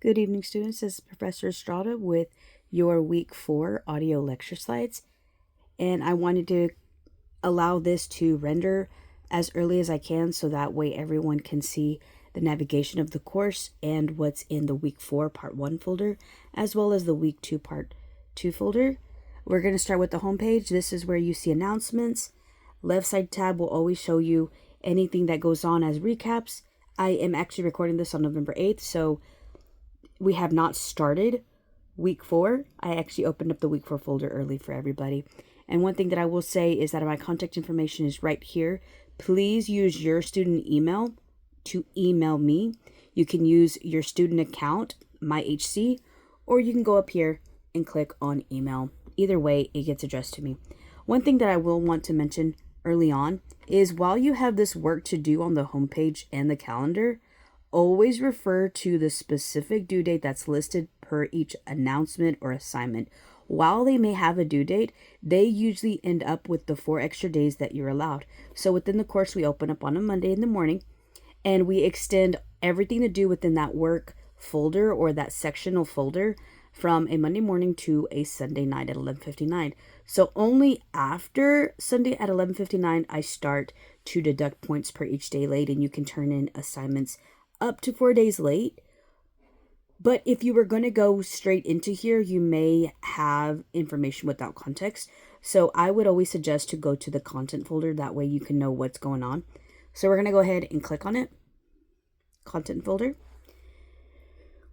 Good evening, students. This is Professor Estrada with your Week 4 audio lecture slides. And I wanted to allow this to render as early as I can so that way everyone can see the navigation of the course and what's in the Week 4 Part 1 folder, as well as the Week 2 Part 2 folder. We're going to start with the home page. This is where you see announcements. Left side tab will always show you anything that goes on as recaps. I am actually recording this on November 8th, so we have not started Week 4. I actually opened up the Week 4 folder early for everybody. And one thing that I will say is that my contact information is right here. Please use your student email to email me. You can use your student account, my HC, or you can go up here and click on email. Either way, it gets addressed to me. One thing that I will want to mention early on is while you have this work to do on the homepage and the calendar, always refer to the specific due date that's listed per each announcement or assignment. While they may have a due date, they usually end up with the 4 extra days that you're allowed. So within the course, we open up on a Monday in the morning and we extend everything to do within that work folder or that sectional folder from a Monday morning to a Sunday night at 11:59. So only after Sunday at 11:59, I start to deduct points per each day late, and you can turn in assignments up to 4 days late. But if you were going to go straight into here, you may have information without context. So I would always suggest to go to the content folder. That way you can know what's going on. So we're going to go ahead and click on it. Content folder.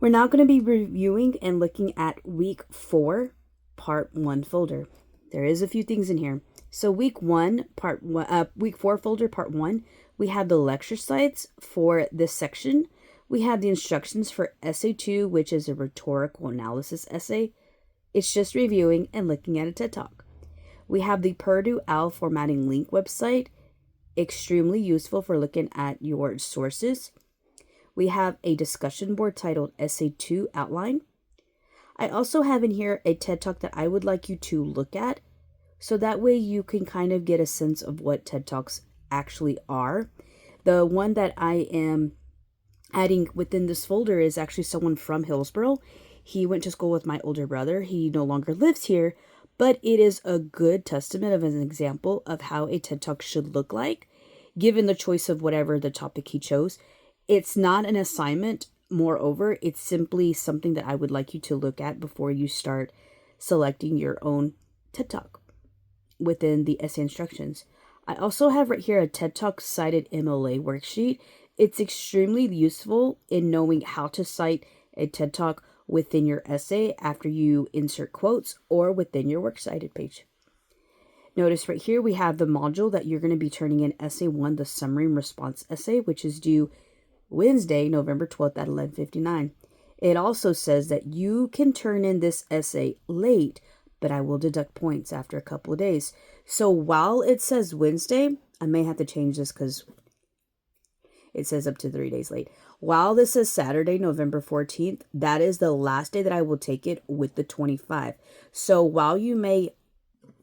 We're now going to be reviewing and looking at Week 4, Part 1 folder. There is a few things in here. So Week 4 folder, Part 1, we have the lecture slides for this section. We have the instructions for Essay 2, which is a rhetorical analysis essay. It's just reviewing and looking at a TED Talk. We have the Purdue OWL formatting link website, extremely useful for looking at your sources. We have a discussion board titled Essay 2 Outline. I also have in here a TED Talk that I would like you to look at, so that way you can kind of get a sense of what TED Talks actually are. The one that I am adding within this folder is actually someone from Hillsborough. He went to school with my older brother. He no longer lives here, but it is a good testament of an example of how a TED Talk should look like, given the choice of whatever the topic he chose. It's not an assignment. Moreover, it's simply something that I would like you to look at before you start selecting your own TED Talk within the essay instructions. I also have right here a TED Talk cited MLA worksheet. It's extremely useful in knowing how to cite a TED Talk within your essay after you insert quotes or within your works cited page. Notice right here we have the module that you're going to be turning in Essay 1, the summary and response essay, which is due Wednesday, November 12th at 11:59. It also says that you can turn in this essay late, but I will deduct points after a couple of days. So while it says Wednesday, I may have to change this because it says up to 3 days late. While this says Saturday, November 14th, that is the last day that I will take it with the 25. So while you may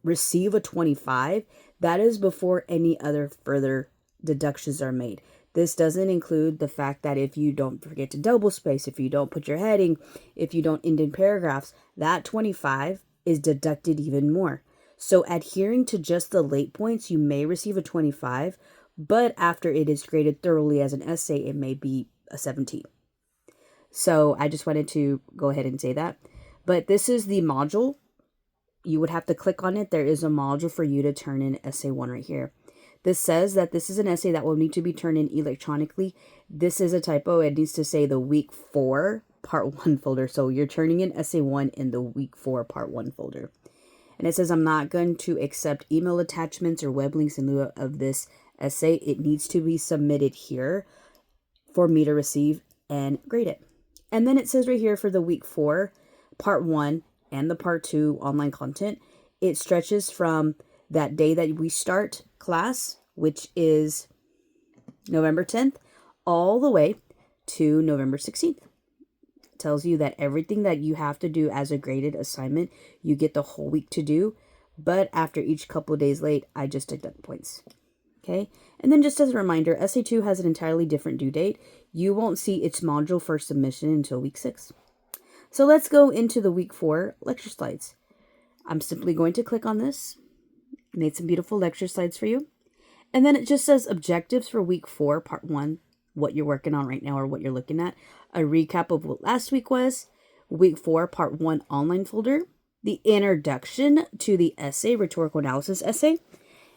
receive a 25, that is before any other further deductions are made. This doesn't include the fact that if you don't forget to double space, if you don't put your heading, if you don't end in paragraphs, that 25 is deducted even more. So adhering to just the late points, you may receive a 25, but after it is graded thoroughly as an essay, it may be a 17. So I just wanted to go ahead and say that. But this is the module. You would have to click on it. There is a module for you to turn in Essay 1 right here. This says that this is an essay that will need to be turned in electronically. This is a typo. It needs to say the Week 4 Part 1 folder. So you're turning in Essay 1 in the Week 4 Part 1 folder. And it says I'm not going to accept email attachments or web links in lieu of this essay. It needs to be submitted here for me to receive and grade it. And then it says right here for the Week 4 Part 1 and the Part 2 online content, it stretches from that day that we start class, which is November 10th, all the way to November 16th. It tells you that everything that you have to do as a graded assignment, you get the whole week to do. But after each couple of days late, I just deduct points. Okay, and then just as a reminder, Essay 2 has an entirely different due date. You won't see its module for submission until week 6. So let's go into the week 4 lecture slides. I'm simply going to click on this. Made some beautiful lecture slides for you. And then it just says objectives for week 4, part 1, what you're working on right now or what you're looking at. A recap of what last week was. Week 4, part 1 online folder. The introduction to the essay, rhetorical analysis essay.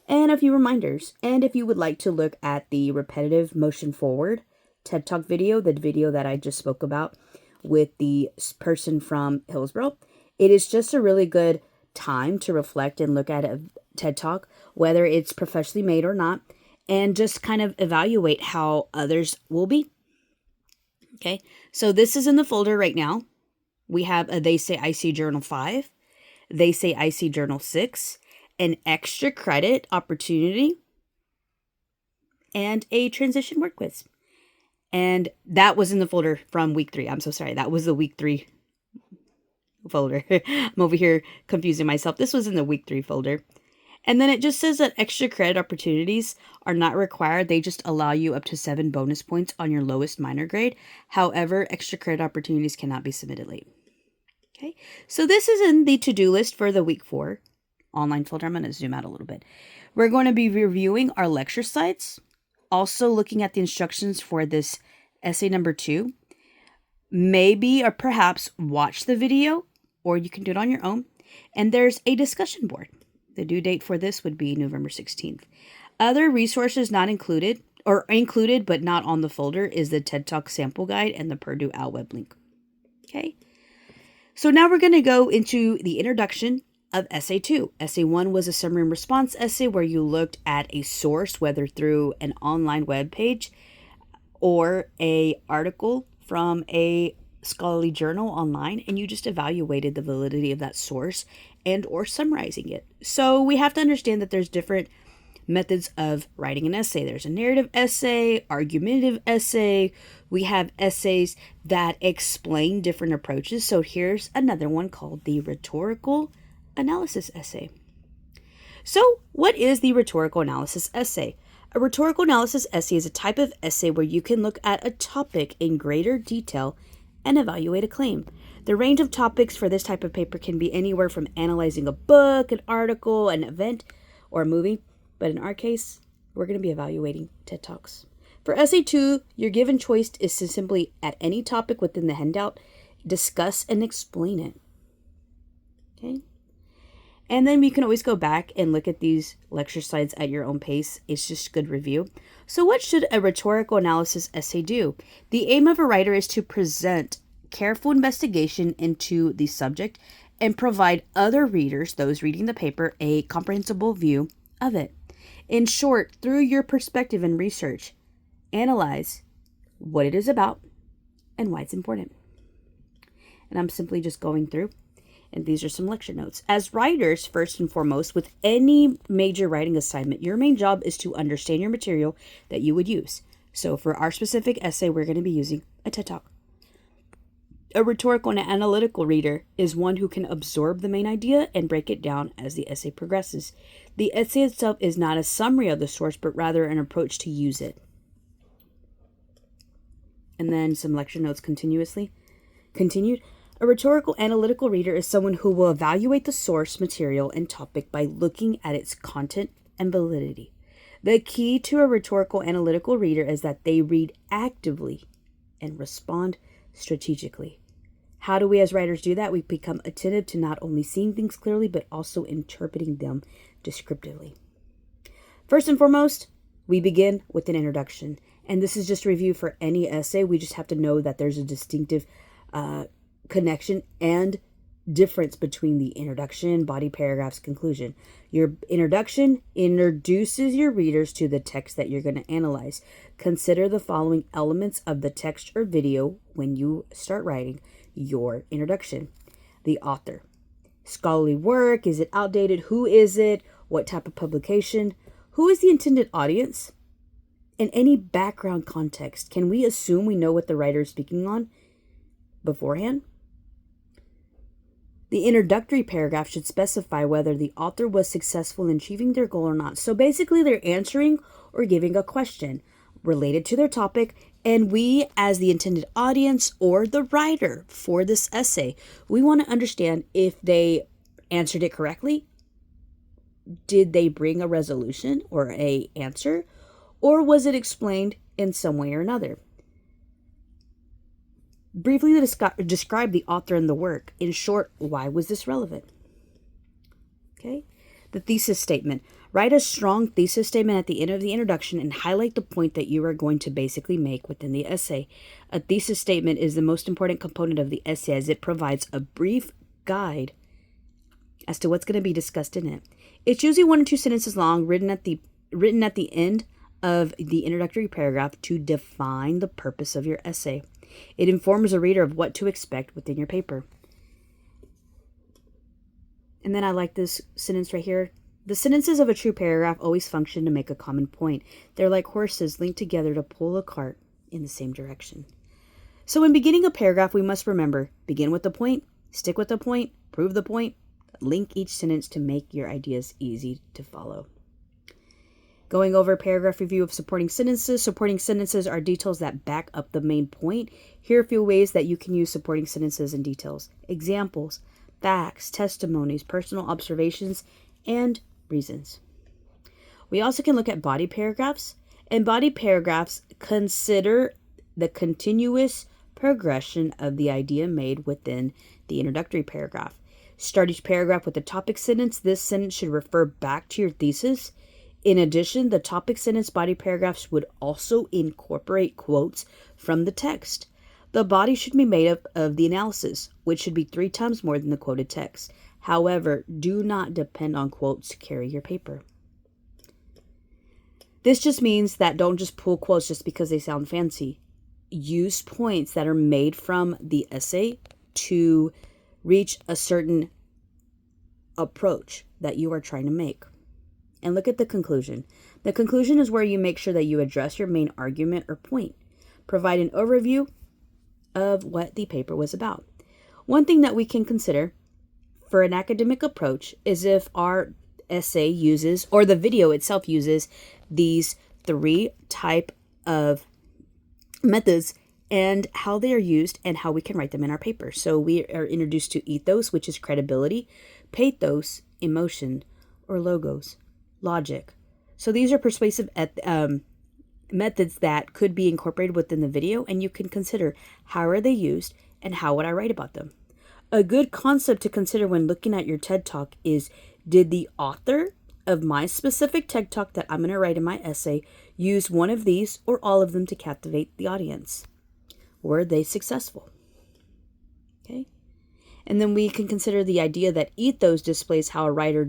And a few reminders. And if you would like to look at the repetitive motion forward TED Talk video, the video that I just spoke about with the person from Hillsborough, it is just a really good time to reflect and look at a TED Talk, whether it's professionally made or not, and just kind of evaluate how others will be. Okay, so this is in the folder right now. We have a They Say IC Journal 5, They Say IC Journal 6, an extra credit opportunity, and a transition work quiz. And that was in the folder from week 3. I'm so sorry. That was the week 3 folder. I'm over here confusing myself. This was in the week 3 folder. And then it just says that extra credit opportunities are not required. They just allow you up to 7 bonus points on your lowest minor grade. However, extra credit opportunities cannot be submitted late. Okay, so this is in the to-do list for the week 4 online folder. I'm going to zoom out a little bit. We're going to be reviewing our lecture slides, also looking at the instructions for this essay number 2. Maybe or perhaps watch the video, or you can do it on your own. And there's a discussion board. The due date for this would be November 16th. Other resources not included, or included but not on the folder, is the TED Talk sample guide and the Purdue OWL web link. Okay, so now we're going to go into the introduction of Essay 2. Essay 1 was a summary and response essay where you looked at a source, whether through an online web page or a article from a scholarly journal online, and you just evaluated the validity of that source and or summarizing it. So we have to understand that there's different methods of writing an essay. There's a narrative essay, argumentative essay. We have essays that explain different approaches. So here's another one called the rhetorical analysis essay. So what is the rhetorical analysis essay? A rhetorical analysis essay is a type of essay where you can look at a topic in greater detail and evaluate a claim. The range of topics for this type of paper can be anywhere from analyzing a book, an article, an event, or a movie. But in our case, we're going to be evaluating TED Talks. For Essay 2, your given choice is to simply, at any topic within the handout, discuss and explain it. Okay? And then you can always go back and look at these lecture slides at your own pace. It's just good review. So what should a rhetorical analysis essay do? The aim of a writer is to present careful investigation into the subject and provide other readers, those reading the paper, a comprehensible view of it. In short, through your perspective and research, analyze what it is about and why it's important. And I'm simply just going through, and these are some lecture notes. As writers, first and foremost, with any major writing assignment, your main job is to understand your material that you would use. So for our specific essay, we're going to be using a TED Talk. A rhetorical and analytical reader is one who can absorb the main idea and break it down as the essay progresses. The essay itself is not a summary of the source, but rather an approach to use it. And then some lecture notes continued. A rhetorical analytical reader is someone who will evaluate the source material and topic by looking at its content and validity. The key to a rhetorical analytical reader is that they read actively and respond strategically. How do we as writers do that? We become attentive to not only seeing things clearly, but also interpreting them descriptively. First and foremost, we begin with an introduction. And this is just a review for any essay. We just have to know that there's a distinctive connection and difference between the introduction, body paragraphs, conclusion. Your introduction introduces your readers to the text that you're going to analyze. Consider the following elements of the text or video when you start writing your introduction. The author. Scholarly work. Is it outdated? Who is it? What type of publication? Who is the intended audience? And any background context. Can we assume we know what the writer is speaking on beforehand? The introductory paragraph should specify whether the author was successful in achieving their goal or not. So basically, they're answering or giving a question related to their topic, And we, as the intended audience or the writer for this essay, we want to understand if they answered it correctly. Did they bring a resolution or a answer? Or was it explained in some way or another? Briefly describe the author and the work. In short, why was this relevant? Okay. The thesis statement. Write a strong thesis statement at the end of the introduction and highlight the point that you are going to basically make within the essay. A thesis statement is the most important component of the essay as it provides a brief guide as to what's going to be discussed in it. It's usually 1 or 2 sentences long, written at the end of the introductory paragraph to define the purpose of your essay. It informs the reader of what to expect within your paper. And then I like this sentence right here. The sentences of a true paragraph always function to make a common point. They're like horses linked together to pull a cart in the same direction. So when beginning a paragraph, we must remember, begin with the point, stick with the point, prove the point, link each sentence to make your ideas easy to follow. Going over paragraph review of supporting sentences. Supporting sentences are details that back up the main point. Here are a few ways that you can use supporting sentences and details. Examples, facts, testimonies, personal observations, and reasons. We also can look at body paragraphs. And body paragraphs consider the continuous progression of the idea made within the introductory paragraph. Start each paragraph with a topic sentence. This sentence should refer back to your thesis. In addition, the topic sentence body paragraphs would also incorporate quotes from the text. The body should be made up of the analysis, which should be 3 times more than the quoted text. However, do not depend on quotes to carry your paper. This just means that don't just pull quotes just because they sound fancy. Use points that are made from the essay to reach a certain approach that you are trying to make. And look at the conclusion. The conclusion is where you make sure that you address your main argument or point. Provide an overview of what the paper was about. One thing that we can consider for an academic approach is if our essay uses, or the video itself uses, these 3 type of methods and how they are used and how we can write them in our paper. So we are introduced to ethos, which is credibility, pathos, emotion, or logos, logic. So these are persuasive methods that could be incorporated within the video, and you can consider how are they used and how would I write about them. A good concept to consider when looking at your TED Talk is, did the author of my specific TED Talk that I'm going to write in my essay use one of these or all of them to captivate the audience? Were they successful? Okay. And then we can consider the idea that ethos displays how a writer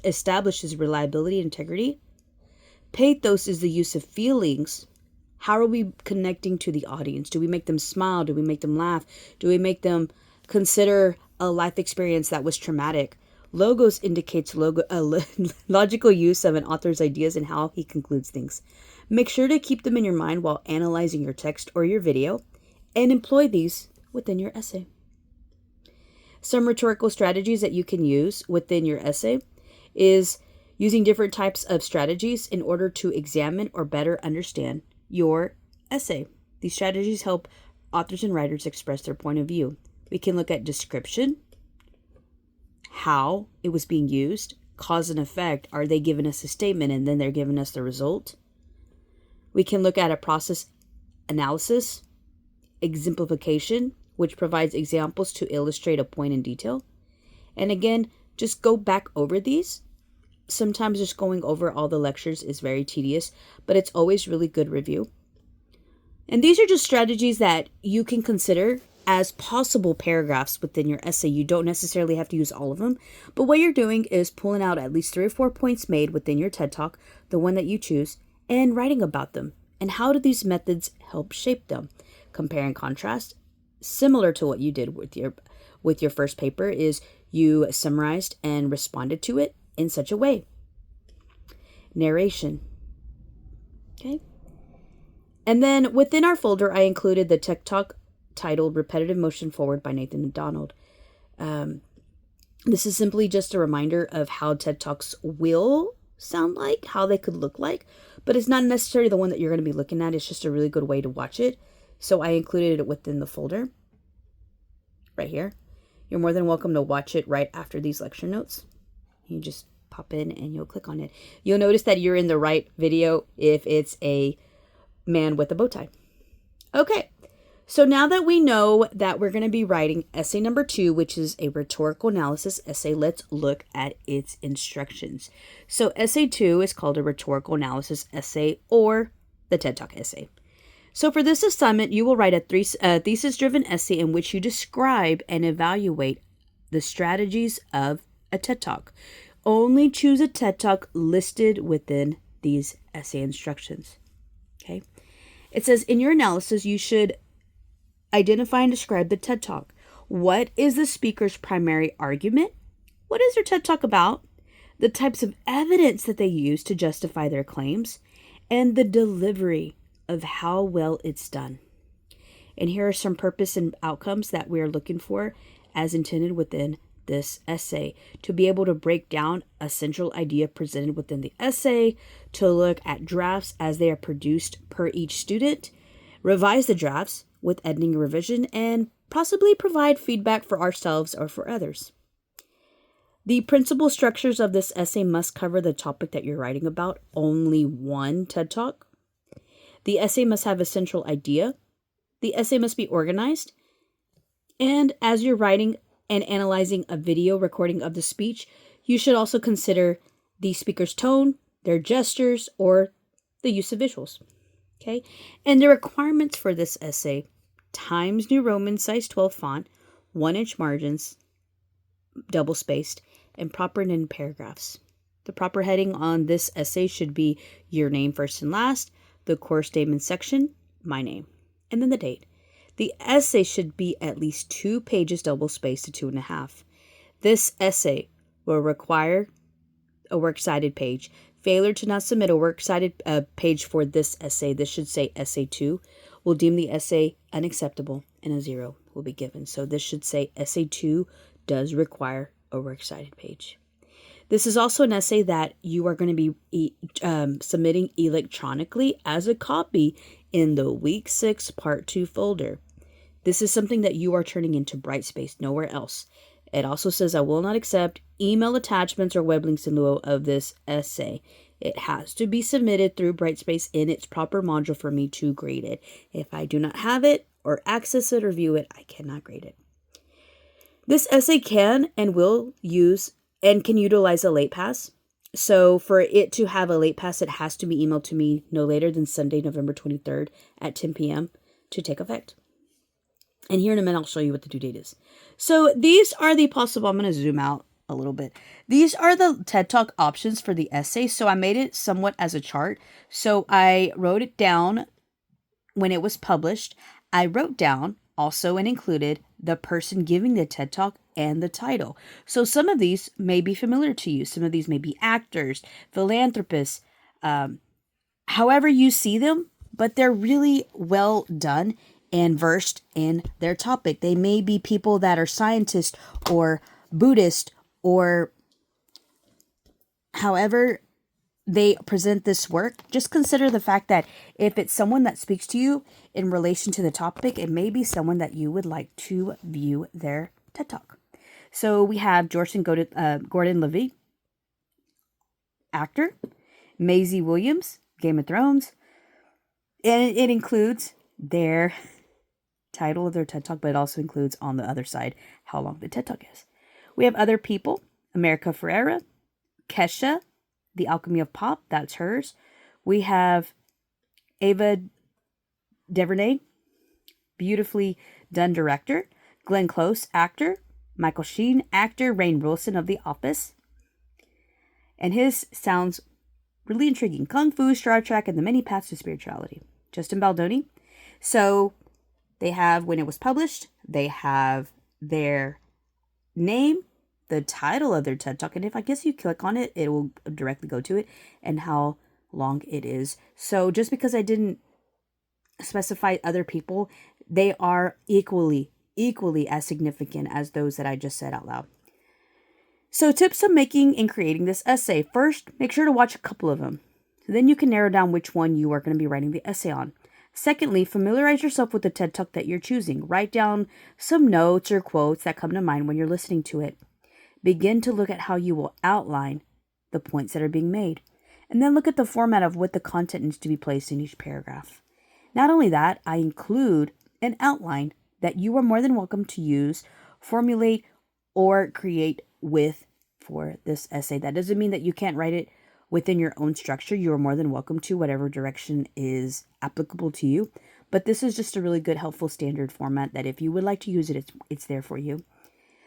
establishes reliability and integrity. Pathos is the use of feelings. How are we connecting to the audience? Do we make them smile? Do we make them laugh? Do we make them consider a life experience that was traumatic? Logos indicates logical use of an author's ideas and how he concludes things. Make sure to keep them in your mind while analyzing your text or your video, and employ these within your essay. Some rhetorical strategies that you can use within your essay is using different types of strategies in order to examine or better understand your essay. These strategies help authors and writers express their point of view. We can look at description, how it was being used, cause and effect. Are they giving us a statement and then they're giving us the result? We can look at a process analysis, exemplification, which provides examples to illustrate a point in detail. And again, just go back over these. Sometimes just going over all the lectures is very tedious, but it's always really good review. And these are just strategies that you can consider as possible paragraphs within your essay. You don't necessarily have to use all of them, but what you're doing is pulling out at least 3 or 4 points made within your TED Talk, the one that you choose, and writing about them. And how do these methods help shape them? Compare and contrast. Similar to what you did with your first paper, is you summarized and responded to it in such a way. Narration. Okay. And then within our folder, I included the TED Talk titled Repetitive Motion Forward by Nathan McDonald. This is simply just a reminder of how TED Talks will sound like, how they could look like, but it's not necessarily the one that you're going to be looking at. It's just a really good way to watch it. So I included it within the folder right here. You're more than welcome to watch it right after these lecture notes. You just pop in and you'll click on it. You'll notice that you're in the right video if it's a man with a bow tie. Okay, so now that we know that we're going to be writing essay number 2, which is a rhetorical analysis essay, let's look at its instructions. So essay 2 is called a rhetorical analysis essay or the TED Talk essay. So for this assignment, you will write a thesis-driven essay in which you describe and evaluate the strategies of a TED Talk. Only choose a TED Talk listed within these essay instructions. Okay. It says in your analysis, you should identify and describe the TED Talk. What is the speaker's primary argument? What is their TED Talk about? The types of evidence that they use to justify their claims, and the delivery of how well it's done. And here are some purpose and outcomes that we are looking for as intended within this essay: to be able to break down a central idea presented within the essay, to look at drafts as they are produced per each student, revise the drafts with editing and revision, and possibly provide feedback for ourselves or for others. The principal structures of this essay must cover the topic that you're writing about, only one TED Talk. The essay must have a central idea. The essay must be organized. And as you're writing and analyzing a video recording of the speech, you should also consider the speaker's tone, their gestures, or the use of visuals. Okay? And the requirements for this essay: Times New Roman size 12 font, 1-inch margins, double spaced, and proper end paragraphs. The proper heading on this essay should be your name first and last, the core statement section, my name, and then the date. The essay should be at least 2 pages double spaced to 2.5. This essay will require a works cited page. Failure to not submit a works cited page for this essay, this should say essay 2, will deem the essay unacceptable and a 0 will be given. So this should say essay 2 does require a works cited page. This is also an essay that you are going to be submitting electronically as a copy in the Week 6 Part 2 folder. This is something that you are turning into Brightspace, nowhere else. It also says I will not accept email attachments or web links in lieu of this essay. It has to be submitted through Brightspace in its proper module for me to grade it. If I do not have it or access it or view it, I cannot grade it. This essay can and will use and can utilize a late pass. So for it to have a late pass, it has to be emailed to me no later than Sunday, November 23rd at 10 p.m. to take effect. And here in a minute, I'll show you what the due date is. So these are the possible, I'm going to zoom out a little bit. These are the TED Talk options for the essay. So I made it somewhat as a chart. So I wrote it down when it was published. I wrote down also and included the person giving the TED Talk and the title. So some of these may be familiar to you. Some of these may be actors, philanthropists, however you see them, but they're really well done and versed in their topic. They may be people that are scientists or Buddhist or however they present this work. Just consider the fact that if it's someone that speaks to you in relation to the topic, it may be someone that you would like to view their TED Talk. So we have Gordon-Levitt, actor, Maisie Williams, Game of Thrones, and it includes their title of their TED Talk, but it also includes on the other side how long the TED Talk is. We have other people: America Ferrera, Kesha, The Alchemy of Pop, that's hers. We have Ava DuVernay, beautifully done director. Glenn Close, actor. Michael Sheen, actor. Rainn Wilson of The Office. And his sounds really intriguing: Kung Fu, Star Trek, and the Many Paths to Spirituality. Justin Baldoni. So they have when it was published, they have their name, the title of their TED Talk, and if I guess you click on it, it will directly go to it, and how long it is. So just because I didn't specify other people, they are equally as significant as those that I just said out loud. So tips of making and creating this essay. First, make sure to watch a couple of them. Then you can narrow down which one you are going to be writing the essay on. Secondly, familiarize yourself with the TED Talk that you're choosing. Write down some notes or quotes that come to mind when you're listening to it. Begin to look at how you will outline the points that are being made. And then look at the format of what the content needs to be placed in each paragraph. Not only that, I include an outline that you are more than welcome to use, formulate, or create with for this essay. That doesn't mean that you can't write it within your own structure. You are more than welcome to whatever direction is applicable to you. But this is just a really good, helpful standard format that if you would like to use it, it's there for you.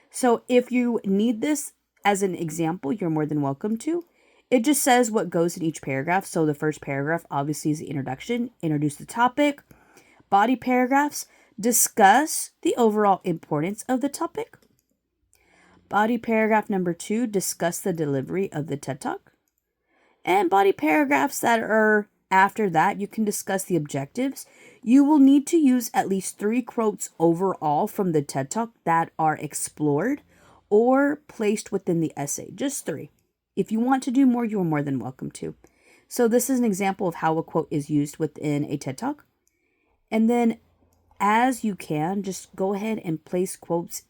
So if you need this as an example, you're more than welcome to. It just says what goes in each paragraph. So the first paragraph obviously is the introduction, introduce the topic. Body paragraphs discuss the overall importance of the topic. Body paragraph number 2, discuss the delivery of the TED Talk. And body paragraphs that are after that, you can discuss the objectives. You will need to use at least 3 quotes overall from the TED Talk that are explored or placed within the essay. Just 3. If you want to do more, you are more than welcome to. So this is an example of how a quote is used within a TED Talk. And then as you can, just go ahead and place quotes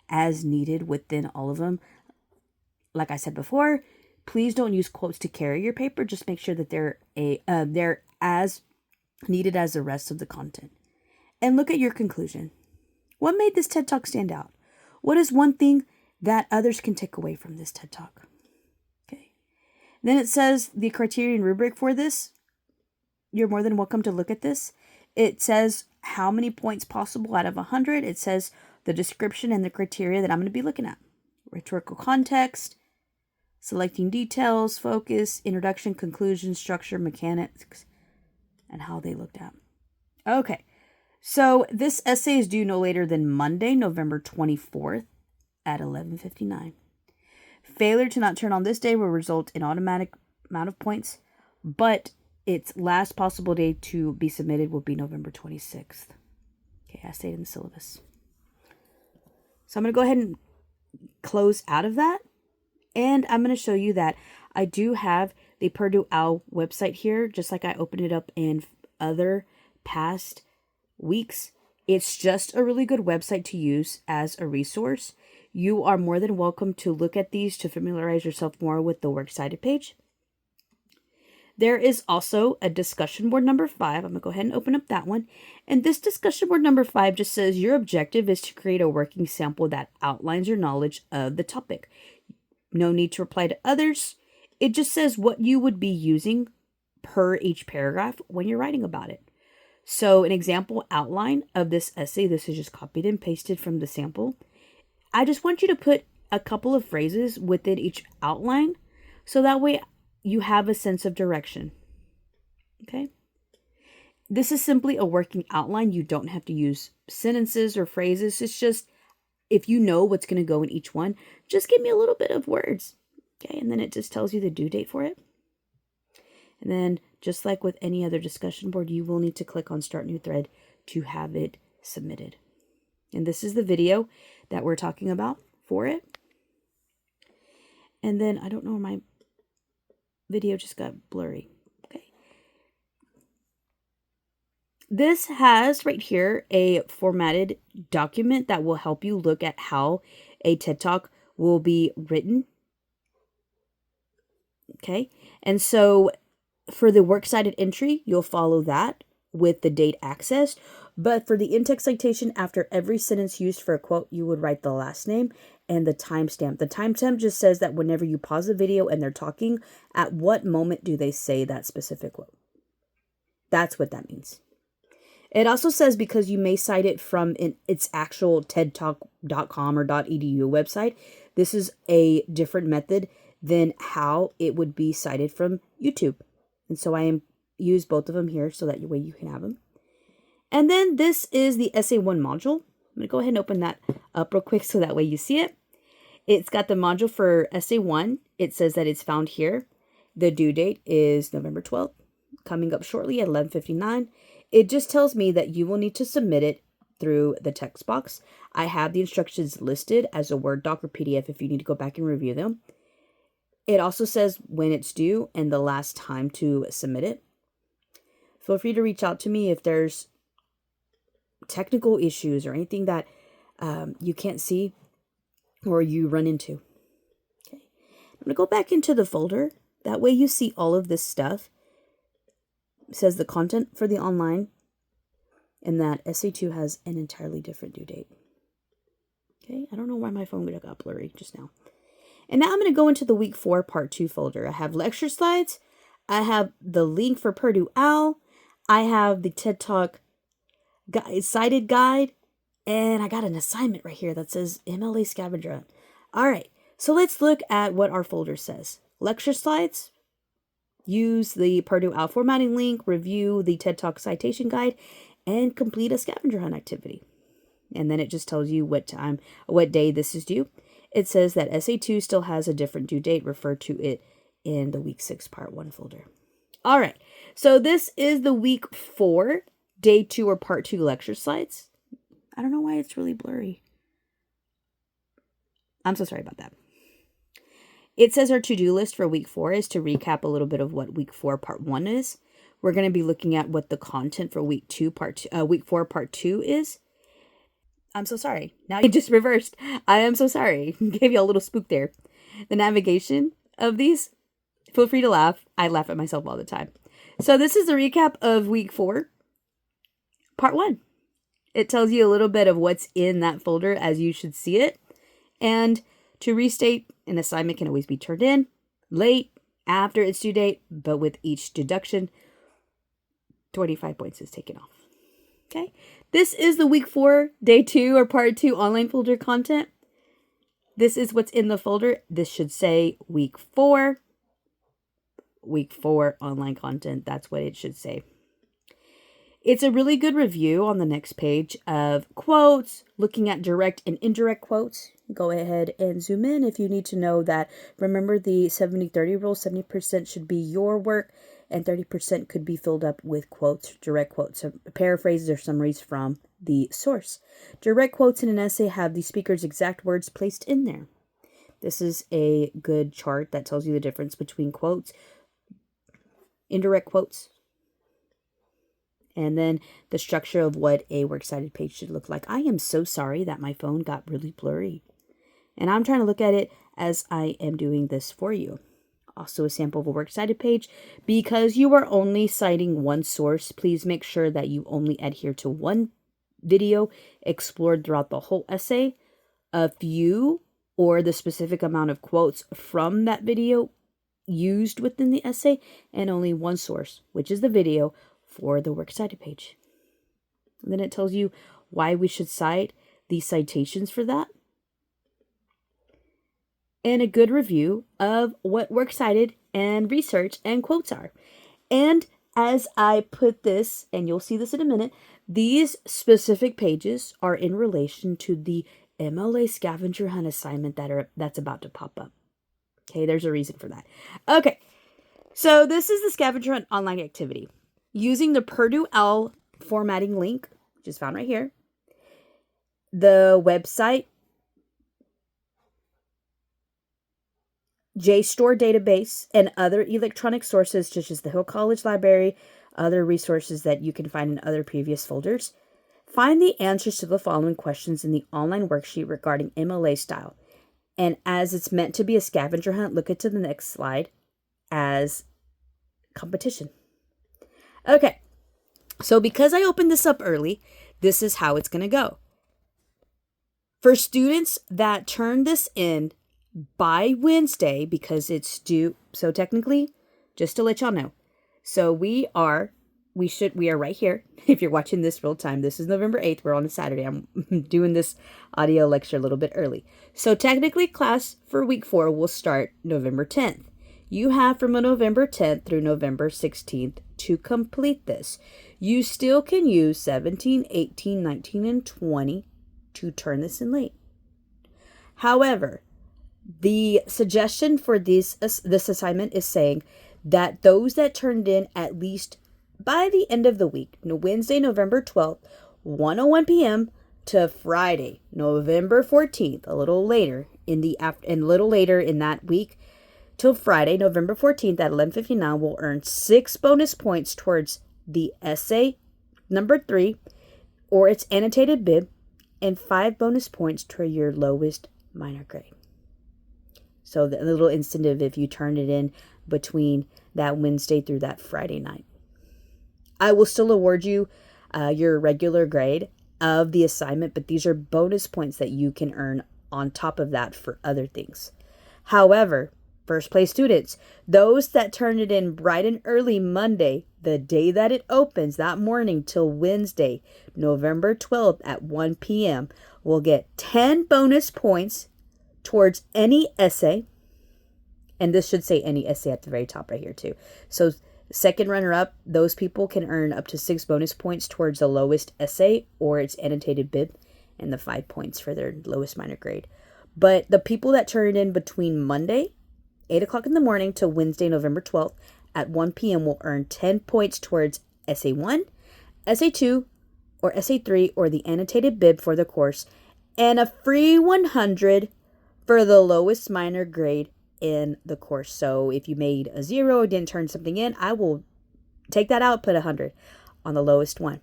as needed within all of them. Like I said before, please don't use quotes to carry your paper. Just make sure that they're as needed as the rest of the content. And look at your conclusion. What made this TED Talk stand out? What is one thing that others can take away from this TED Talk? Okay. Then it says the criterion rubric for this. You're more than welcome to look at this. It says how many points possible out of 100. It says the description and the criteria that I'm going to be looking at. Rhetorical context, selecting details, focus, introduction, conclusion, structure, mechanics, and how they looked at. Okay, so this essay is due no later than Monday, November 24th at 11:59. Failure to not turn on this day will result in automatic amount of points, but its last possible day to be submitted will be November 26th. Okay, I stayed in the syllabus. So I'm going to go ahead and close out of that. And I'm going to show you that I do have the Purdue OWL website here, just like I opened it up in other past weeks. It's just a really good website to use as a resource. You are more than welcome to look at these to familiarize yourself more with the Works Cited page. There is also a discussion board number 5. I'm going to go ahead and open up that one. And this discussion board number 5 just says your objective is to create a working sample that outlines your knowledge of the topic. No need to reply to others. It just says what you would be using per each paragraph when you're writing about it. So an example outline of this essay, this is just copied and pasted from the sample. I just want you to put a couple of phrases within each outline so that way you have a sense of direction. Okay? This is simply a working outline. You don't have to use sentences or phrases. It's just, if you know what's going to go in each one, just give me a little bit of words. Okay, and then it just tells you the due date for it. And then, just like with any other discussion board, you will need to click on Start New Thread to have it submitted. And this is the video that we're talking about for it. And then, I don't know where my video just got blurry. Okay. This has right here a formatted document that will help you look at how a TED Talk will be written. Okay. And so for the works cited entry, you'll follow that with the date accessed. But for the in-text citation, after every sentence used for a quote, you would write the last name and the timestamp. The timestamp just says that whenever you pause the video and they're talking, at what moment do they say that specific quote? That's what that means. It also says because you may cite it from its actual tedtalk.com or .edu website, this is a different method than how it would be cited from YouTube. And so I use both of them here so that way you can have them. And then this is the Essay 1 module. I'm going to go ahead and open that up real quick so that way you see it. It's got the module for Essay 1. It says that it's found here. The due date is November 12th, coming up shortly at 11:59. It just tells me that you will need to submit it through the text box. I have the instructions listed as a Word doc or PDF if you need to go back and review them. It also says when it's due and the last time to submit it. Feel free to reach out to me if there's technical issues or anything that you can't see or you run into. Okay. I'm going to go back into the folder. That way you see all of this stuff. It says the content for the online and that SA2 has an entirely different due date. Okay, I don't know why my phone got blurry just now. And now I'm going to go into the week 4 part 2 folder. I have lecture slides. I have the link for Purdue OWL. I have the TED Talk cited guide. And I got an assignment right here that says MLA scavenger hunt. All right, so let's look at what our folder says. Lecture slides. Use the Purdue OWL formatting link. Review the TED Talk citation guide. And complete a scavenger hunt activity. And then it just tells you what day this is due. It says that SA2 still has a different due date. Refer to it in the week 6 part 1 folder. All right. So this is the week 4, day 2 or part 2 lecture slides. I don't know why it's really blurry. I'm so sorry about that. It says our to-do list for week 4 is to recap a little bit of what week 4 part 1 is. We're going to be looking at what the content for week 4 part 2 is. I'm so sorry. Now you just reversed. I am so sorry. Gave you a little spook there. The navigation of these, feel free to laugh. I laugh at myself all the time. So this is a recap of week 4, part 1. It tells you a little bit of what's in that folder as you should see it. And to restate, an assignment can always be turned in late, after its due date, but with each deduction, 25 points is taken off. Okay, this is the week 4, day 2 or part 2 online folder content. This is what's in the folder. This should say week 4 online content. That's what it should say. It's a really good review on the next page of quotes, looking at direct and indirect quotes. Go ahead and zoom in if you need to know that. Remember the 70-30 rule, 70% should be your work and 30% could be filled up with quotes, direct quotes, so paraphrases or summaries from the source. Direct quotes in an essay have the speaker's exact words placed in there. This is a good chart that tells you the difference between quotes, indirect quotes, and then the structure of what a works cited page should look like. I am so sorry that my phone got really blurry. And I'm trying to look at it as I am doing this for you. Also a sample of a works cited page. Because you are only citing one source, please make sure that you only adhere to one video explored throughout the whole essay. A few or the specific amount of quotes from that video used within the essay, and only one source, which is the video, for the works cited page. And then it tells you why we should cite the citations for that. And a good review of what works cited and research and quotes are. And as I put this, and you'll see this in a minute, these specific pages are in relation to the MLA scavenger hunt assignment that's about to pop up. Okay, there's a reason for that. Okay, so this is the scavenger hunt online activity. Using the Purdue OWL formatting link, which is found right here, the website, JSTOR database, and other electronic sources such as the Hill College Library, other resources that you can find in other previous folders. Find the answers to the following questions in the online worksheet regarding MLA style. And as it's meant to be a scavenger hunt, look at to the next slide as competition. Okay, so because I opened this up early, this is how it's going to go. For students that turn this in by Wednesday, because it's due, so technically, just to let y'all know, so we are right here. If you're watching this real time, this is November 8th. We're on a Saturday. I'm doing this audio lecture a little bit early. So technically, class for week 4 will start November 10th. You have from November 10th through November 16th to complete this. You still can use 17, 18, 19, and 20 to turn this in late. However, the suggestion for this assignment is saying that those that turned in at least by the end of the week, Wednesday, November 12th, 1:01 p.m. to Friday, November 14th, a little later in that week, till Friday, November 14th at 11:59 will earn 6 bonus points towards the essay number 3 or its annotated bib, and 5 bonus points toward your lowest minor grade. So the little incentive if you turn it in between that Wednesday through that Friday night. I will still award you your regular grade of the assignment, but these are bonus points that you can earn on top of that for other things. However, first place students, those that turn it in bright and early Monday, the day that it opens that morning, till Wednesday, November 12th at 1 p.m., will get 10 bonus points towards any essay. And this should say any essay at the very top right here too. So second runner up, those people can earn up to 6 bonus points towards the lowest essay or its annotated bib, and the 5 points for their lowest minor grade. But the people that turn it in between Monday, 8 o'clock in the morning, to Wednesday, November 12th at 1 p.m. will earn 10 points towards Essay 1, Essay 2, or Essay 3, or the annotated bib for the course, and a free 100 for the lowest minor grade in the course. So if you made a 0 or didn't turn something in, I will take that out, put 100 on the lowest one.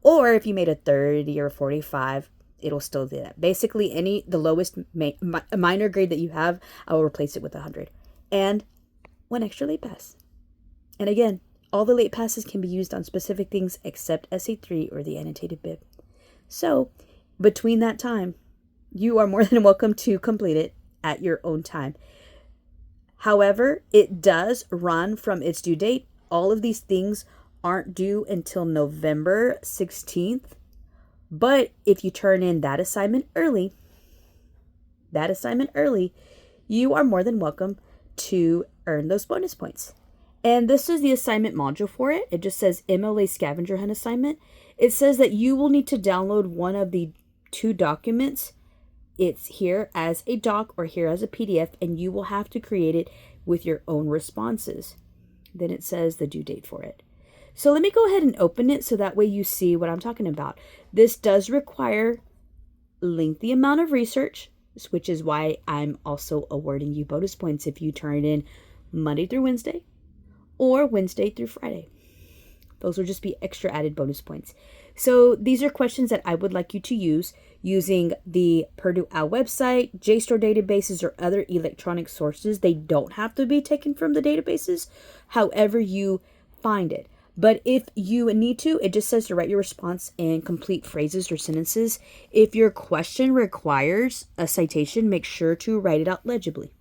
Or if you made a 30 or 45, it'll still do that. Basically, the lowest minor grade that you have, I will replace it with 100. And 1 extra late pass. And again, all the late passes can be used on specific things except Essay 3 or the annotated bib. So between that time, you are more than welcome to complete it at your own time. However, it does run from its due date. All of these things aren't due until November 16th. But if you turn in that assignment early, you are more than welcome to earn those bonus points. And this is the assignment module for it. It just says MLA Scavenger Hunt assignment. It says that you will need to download one of the 2 documents. It's here as a doc or here as a PDF, and you will have to create it with your own responses. Then it says the due date for it. So let me go ahead and open it so that way you see what I'm talking about. This does require lengthy amount of research, which is why I'm also awarding you bonus points if you turn it in Monday through Wednesday or Wednesday through Friday. Those will just be extra added bonus points. So these are questions that I would like you to use using the Purdue OWL website, JSTOR databases, or other electronic sources. They don't have to be taken from the databases, however you find it. But if you need to, it just says to write your response in complete phrases or sentences. If your question requires a citation, make sure to write it out legibly.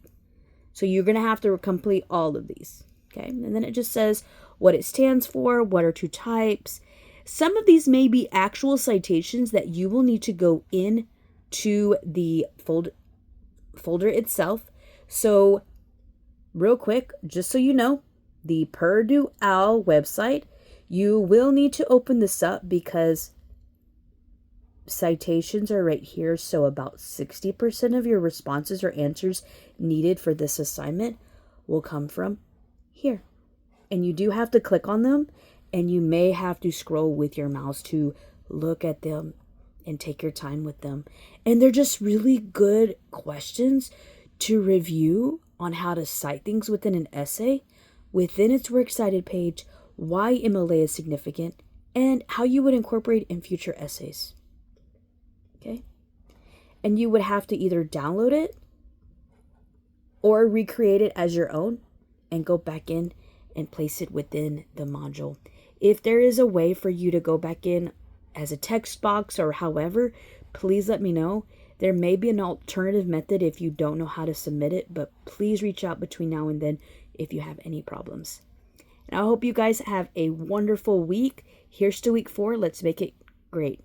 So you're going to have to complete all of these. Okay, and then it just says what it stands for, what are 2 types. Some of these may be actual citations that you will need to go in to the folder itself. So real quick, just so you know, the Purdue OWL website, you will need to open this up because citations are right here. So about 60% of your responses or answers needed for this assignment will come from here. And you do have to click on them, and you may have to scroll with your mouse to look at them and take your time with them. And they're just really good questions to review on how to cite things within an essay, within its Works Cited page, why MLA is significant, and how you would incorporate in future essays. Okay? And you would have to either download it or recreate it as your own and go back in and place it within the module. If there is a way for you to go back in as a text box or however, please let me know. There may be an alternative method if you don't know how to submit it, but please reach out between now and then if you have any problems. And I hope you guys have a wonderful week. Here's to week 4. Let's make it great.